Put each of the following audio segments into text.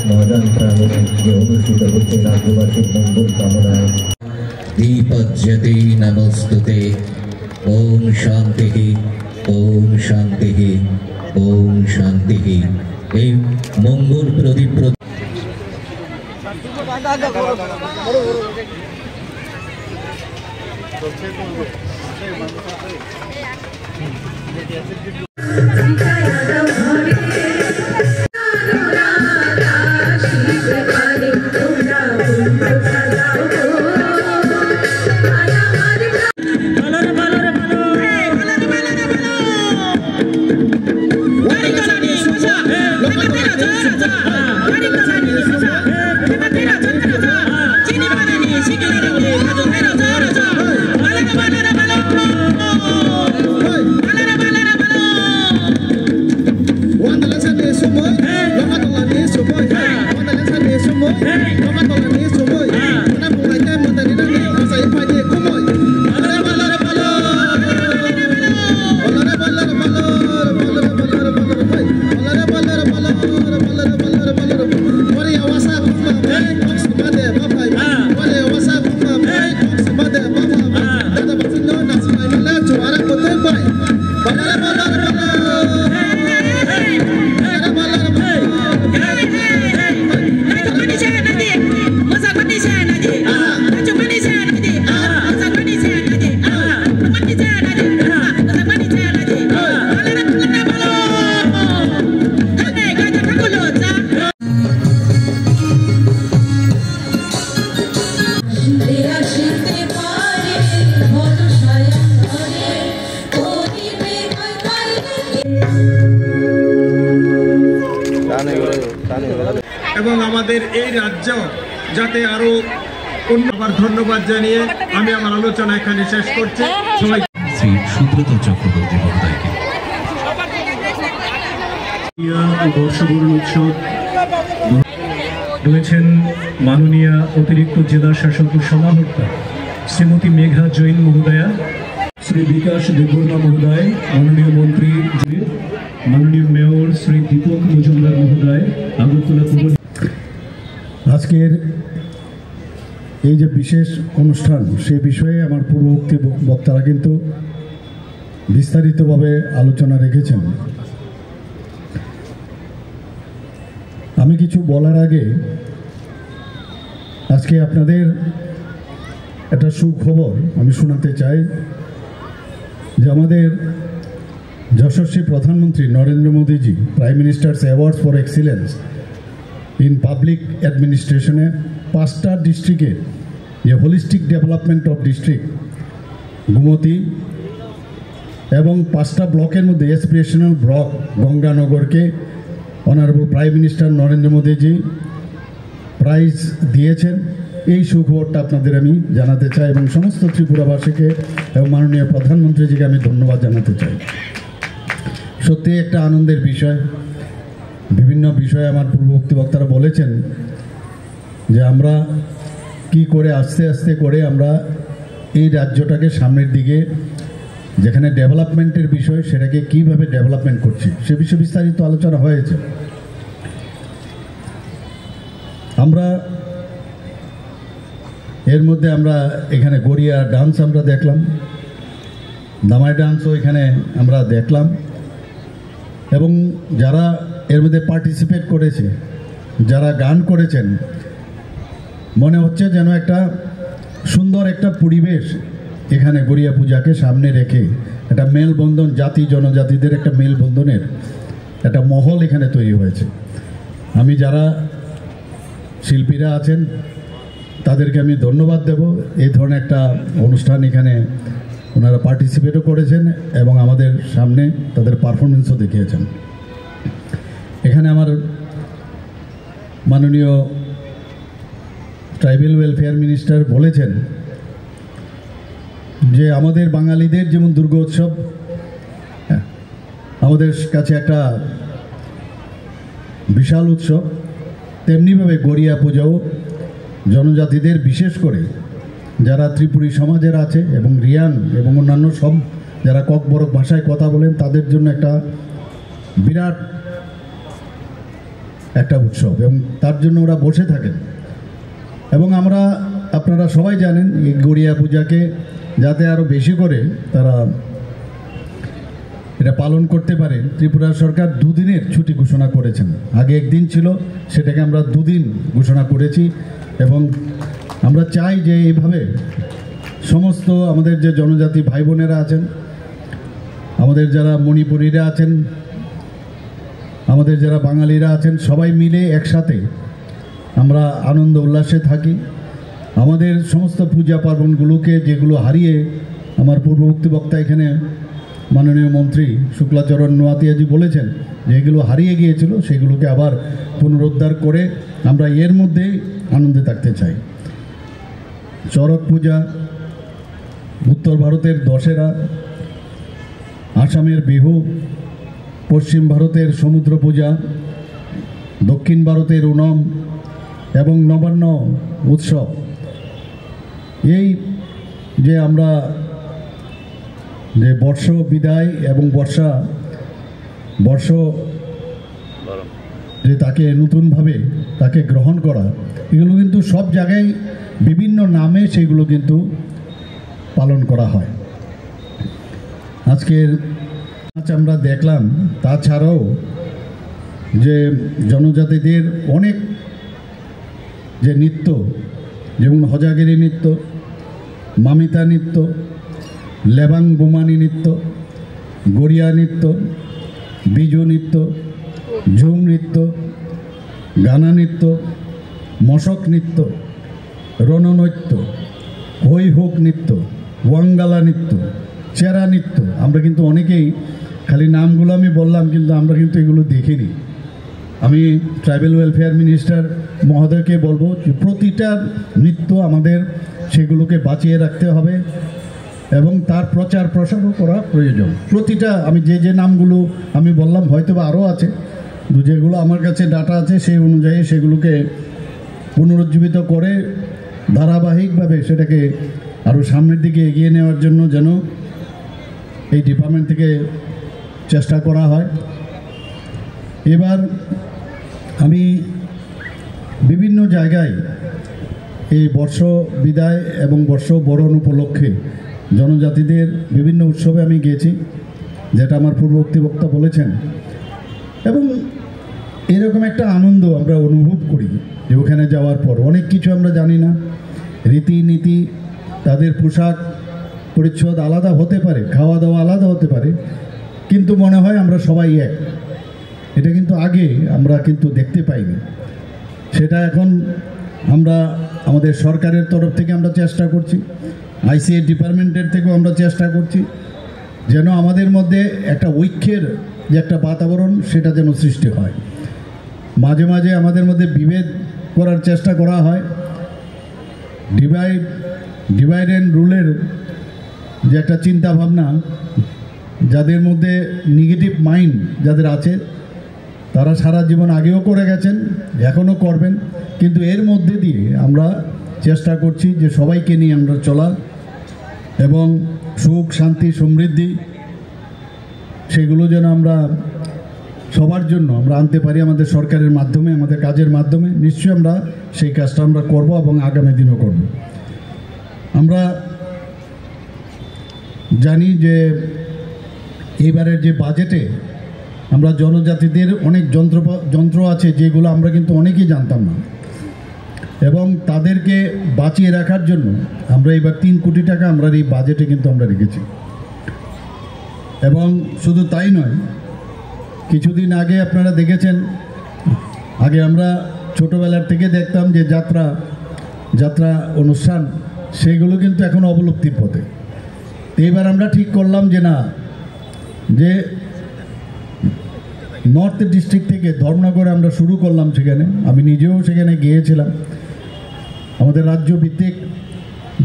ময়দান প্রাঙ্গণে যে অনুষ্ঠিত হচ্ছে রাজ্যবাসীর মঙ্গল কামনায়। দীপজ্যোতি নমস্তুতে। ওম শান্তি, ওম শান্তি, ওম শান্তি। এই মঙ্গল প্রদীপ এবং আমাদের এই রাজ্য যাতে আরো অন্যবার ধন্যবাদ জানিয়ে আমি আমার আলোচনা এখানে শেষ করছি। সবাই শ্রী সুব্রত চক্রবর্তী মহোদয়কে বর্ষবরণ উৎসব রয়েছেন মাননীয় অতিরিক্ত জেলা শাসক সমাহর্তা শ্রীমতী মেঘা জৈন মহোদয়া, শ্রী বিকাশ দেববর্মা মহোদয়, মাননীয় মন্ত্রী মাননীয় মেয়র শ্রী দীপক মজুমদার মহোদয়, আগরতলা পৌর। আজকের এই যে বিশেষ অনুষ্ঠান সে বিষয়ে আমার পূর্ববর্তী বক্তারা কিন্তু বিস্তারিতভাবে আলোচনা রেখেছেন। আমি কিছু বলার আগে আজকে আপনাদের একটা সুখবর আমি শোনাতে চাই যে আমাদের যশস্বী প্রধানমন্ত্রী Narendra Modiji prime ministers award for excellence in public অ্যাডমিনিস্ট্রেশনে 5টা ডিস্ট্রিক্টে যে holistic development of district Gomati এবং 5টা ব্লকের মধ্যে এসপিরেশনাল ব্লক গঙ্গানগরকে honourable prime minister Narendra Modiji prize দিয়েছেন। এই সুখবরটা আপনাদের আমি জানাতে চাই এবং সমস্ত ত্রিপুরাবাসীকে এবং মাননীয় প্রধানমন্ত্রীজিকে আমি ধন্যবাদ জানাতে চাই। সত্যি একটা আনন্দের বিষয়। বিভিন্ন বিষয়ে আমার পূর্ববর্তী বক্তারা বলেছেন যে আমরা কি করে আস্তে আস্তে করে আমরা এই রাজ্যটাকে সামনের দিকে যেখানে ডেভেলপমেন্টের বিষয় সেটাকে কিভাবে ডেভেলপমেন্ট করছি সে বিষয়ে বিস্তারিত আলোচনা হয়েছে। আমরা এর মধ্যে আমরা এখানে গড়িয়া ডান্স আমরা দেখলাম, দামাই ডান্সও এখানে আমরা দেখলাম এবং যারা এর মধ্যে পার্টিসিপেট করেছে, যারা গান করেছেন, মনে হচ্ছে যেন একটা সুন্দর একটা পরিবেশ এখানে গড়িয়া পূজাকে সামনে রেখে একটা মেলবন্ধন, জাতি জনজাতিদের একটা মেলবন্ধনের একটা মহল এখানে তৈরি হয়েছে। আমি যারা শিল্পীরা আছেন তাদেরকে আমি ধন্যবাদ দেব। এই ধরনের একটা অনুষ্ঠান এখানে ওনারা পার্টিসিপেটও করেছেন এবং আমাদের সামনে তাদের পারফরমেন্সও দেখিয়েছেন। এখানে আমার মাননীয় ট্রাইবাল ওয়েলফেয়ার মিনিস্টার বলেছেন যে আমাদের বাঙালিদের যেমন দুর্গোৎসব আমাদের কাছে একটা বিশাল উৎসব, তেমনিভাবে গড়িয়া পূজাও জনজাতিদের বিশেষ করে যারা ত্রিপুরী সমাজের আছে এবং রিয়াং এবং অন্যান্য সব যারা ককবরক ভাষায় কথা বলেন তাদের জন্য একটা বিরাট একটা উৎসব, এবং তার জন্য ওরা বসে থাকেন। এবং আমরা, আপনারা সবাই জানেন, এই গড়িয়া পূজাকে যাতে আরও বেশি করে তারা এটা পালন করতে পারে, ত্রিপুরা সরকার 2 দিনের ছুটি ঘোষণা করেছেন। আগে 1 দিন ছিল, সেটাকে আমরা 2 দিন ঘোষণা করেছি। এবং আমরা চাই যে এইভাবে সমস্ত আমাদের যে জনজাতি ভাই বোনেরা আছেন, আমাদের যারা মণিপুরীরা আছেন, আমাদের যারা বাঙালিরা আছেন, সবাই মিলে একসাথে আমরা আনন্দ উল্লাসে থাকি। আমাদের সমস্ত পূজা পার্বণগুলোকে যেগুলো হারিয়ে, আমার পূর্ববর্তী বক্তা এখানে মাননীয় মন্ত্রী শুক্লাচরণ নোয়াতিয়াজি বলেছেন যে এগুলো হারিয়ে গিয়েছিল, সেগুলোকে আবার পুনরুদ্ধার করে আমরা এর মধ্যেই আনন্দে থাকতে চাই। চড়ক পূজা, উত্তর ভারতের দশেরা, আসামের বিহু, পশ্চিম ভারতের সমুদ্র পূজা, দক্ষিণ ভারতের ওনম এবং নবান্ন উৎসব, এই যে আমরা যে বর্ষ বিদায় এবং বর্ষ যে তাকে নতুনভাবে তাকে গ্রহণ করা, এগুলো কিন্তু সব জায়গায় বিভিন্ন নামে সেগুলো কিন্তু পালন করা হয়। আজকের আমরা দেখলাম, তাছাড়াও যে জনজাতিদের অনেক যে নৃত্য, যেমন হজাগিরি নৃত্য, মামিতা নৃত্য, লেবাং বুমানি নৃত্য, গড়িয়া নৃত্য, বিজু নৃত্য, ঝুম নৃত্য, গানা নৃত্য, মশক নৃত্য, রণনৃত্য, হৈহুক নৃত্য, ওয়াঙ্গালা নৃত্য, চেরা নৃত্য, আমরা কিন্তু অনেকেই খালি নামগুলো আমি বললাম, কিন্তু আমরা কিন্তু এগুলো দেখিনি। আমি ট্রাইবেল ওয়েলফেয়ার মিনিস্টার মহোদয়কে বলবো যে প্রতিটা নৃত্য আমাদের সেগুলোকে বাঁচিয়ে রাখতে হবে এবং তার প্রচার প্রসারও করা প্রয়োজন। প্রতিটা, আমি যে নামগুলো আমি বললাম, হয়তো বা আরও আছে, যেগুলো আমার কাছে ডাটা আছে সেই অনুযায়ী সেগুলোকে পুনরুজ্জীবিত করে ধারাবাহিকভাবে সেটাকে আরও সামনের দিকে এগিয়ে নেওয়ার জন্য যেন এই ডিপার্টমেন্ট থেকে চেষ্টা করা হয়। এবার আমি বিভিন্ন জায়গায় এই বর্ষ বিদায় এবং বর্ষ বরণ উপলক্ষে জনজাতিদের বিভিন্ন উৎসবে আমি গিয়েছি, যেটা আমার পূর্ববর্তী বক্তা বলেছেন, এবং এরকম একটা আনন্দ আমরা অনুভব করি যে ওখানে যাওয়ার পর অনেক কিছু আমরা জানি না, রীতিনীতি, তাদের পোশাক পরিচ্ছদ আলাদা হতে পারে, খাওয়া দাওয়া আলাদা হতে পারে, কিন্তু মনে হয় আমরা সবাই এক। এটা কিন্তু আগে আমরা কিন্তু দেখতে পাইনি। সেটা এখন আমরা আমাদের সরকারের তরফ থেকে আমরা চেষ্টা করছি, আইসিএ ডিপার্টমেন্টের থেকেও আমরা চেষ্টা করছি যেন আমাদের মধ্যে একটা ঐক্যের যে একটা বাতাবরণ সেটা যেন সৃষ্টি হয়। মাঝে মাঝে আমাদের মধ্যে বিভেদ করার চেষ্টা করা হয়, ডিভাইড অ্যান্ড রুলের যে একটা চিন্তা ভাবনা, যাদের মধ্যে নেগেটিভ মাইন্ড যাদের আছে তারা সারা জীবন আগেও করে গেছেন, এখনও করবেন, কিন্তু এর মধ্যে দিয়ে আমরা চেষ্টা করছি যে সবাইকে নিয়ে আমরা চলা এবং সুখ শান্তি সমৃদ্ধি সেগুলো যেন আমরা সবার জন্য আমরা আনতে পারি আমাদের সরকারের মাধ্যমে, আমাদের কাজের মাধ্যমে। নিশ্চয়ই আমরা সেই কাজটা আমরা করব এবং আগামী দিনও করব। আমরা জানি যে এইবারের যে বাজেটে আমরা জনজাতিদের অনেক যন্ত্র আছে যেগুলো আমরা কিন্তু অনেকেই জানতাম না, এবং তাদেরকে বাঁচিয়ে রাখার জন্য আমরা এবার 3 কোটি টাকা আমরা এই বাজেটে কিন্তু আমরা রেখেছি। এবং শুধু তাই নয়, কিছুদিন আগে আপনারা দেখেছেন, আগে আমরা ছোটোবেলার থেকে দেখতাম যে যাত্রা অনুষ্ঠান, সেগুলো কিন্তু এখন অবলুপ্তির পথে। এবার আমরা ঠিক করলাম যে না, যে নর্থ ডিস্ট্রিক্ট থেকে ধর্মনগরে আমরা শুরু করলাম, সেখানে আমি নিজেও সেখানে গিয়েছিলাম। আমাদের রাজ্য ভিত্তিক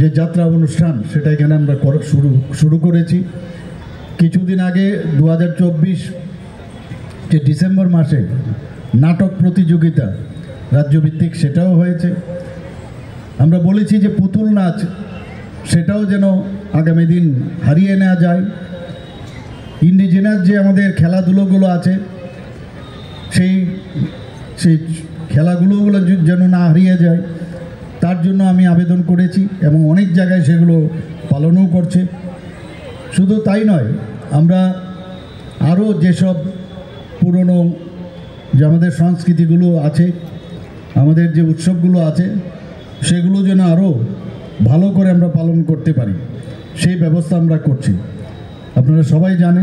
যে যাত্রা অনুষ্ঠান সেটা এখানে আমরা শুরু করেছি। কিছুদিন আগে 2024 যে ডিসেম্বর মাসে নাটক প্রতিযোগিতা রাজ্যভিত্তিক সেটাও হয়েছে। আমরা বলেছি যে পুতুল নাচ সেটাও যেন আগামী দিন হারিয়ে নেওয়া যায়। ইন্ডিজিনাস যে আমাদের খেলাধুলোগুলো আছে সেই খেলাগুলোগুলো যেন না হারিয়ে যায়, তার জন্য আমি আবেদন করেছি এবং অনেক জায়গায় সেগুলো পালনও করছে। শুধু তাই নয়, আমরা আরও যেসব পুরনো যে আমাদের সংস্কৃতিগুলো আছে, আমাদের যে উৎসবগুলো আছে, সেগুলো যেন আরও ভালো করে আমরা পালন করতে পারি, সেই ব্যবস্থা আমরা করছি। আপনারা সবাই জানেন